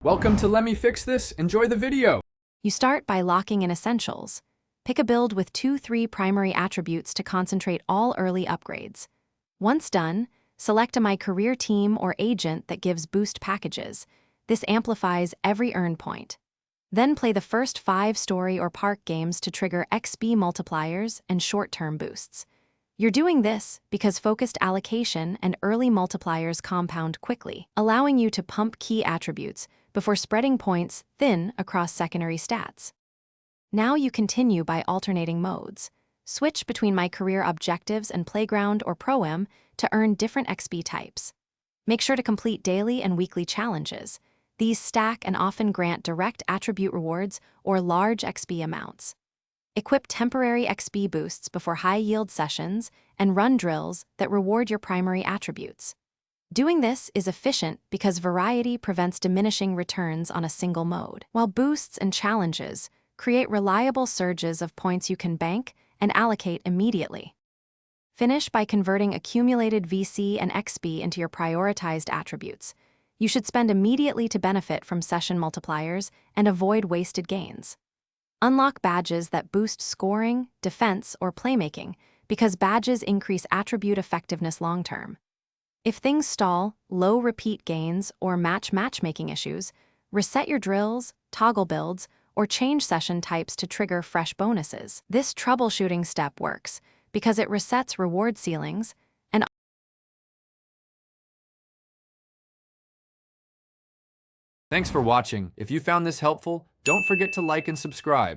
Welcome to Let Me Fix This. Enjoy the video. You start by locking in essentials. Pick a build with 2-3 primary attributes to concentrate all early upgrades. Once done, select a My Career team or agent that gives boost packages. This amplifies every earn point. Then play the first 5 story or park games to trigger XP multipliers and short-term boosts. You're doing this because focused allocation and early multipliers compound quickly, allowing you to pump key attributes before spreading points thin across secondary stats. Now you continue by alternating modes. Switch between My Career Objectives and Playground or Pro-Am to earn different XP types. Make sure to complete daily and weekly challenges. These stack and often grant direct attribute rewards or large XP amounts. Equip temporary XP boosts before high-yield sessions and run drills that reward your primary attributes. Doing this is efficient because variety prevents diminishing returns on a single mode, while boosts and challenges create reliable surges of points you can bank and allocate immediately. Finish by converting accumulated VC and XP into your prioritized attributes. You should spend immediately to benefit from session multipliers and avoid wasted gains. Unlock badges that boost scoring, defense, or playmaking because badges increase attribute effectiveness long-term. If things stall, low repeat gains, or matchmaking issues, reset your drills, toggle builds, or change session types to trigger fresh bonuses. This troubleshooting step works because it resets reward ceilings and Thanks for watching. If you found this helpful, don't forget to like and subscribe.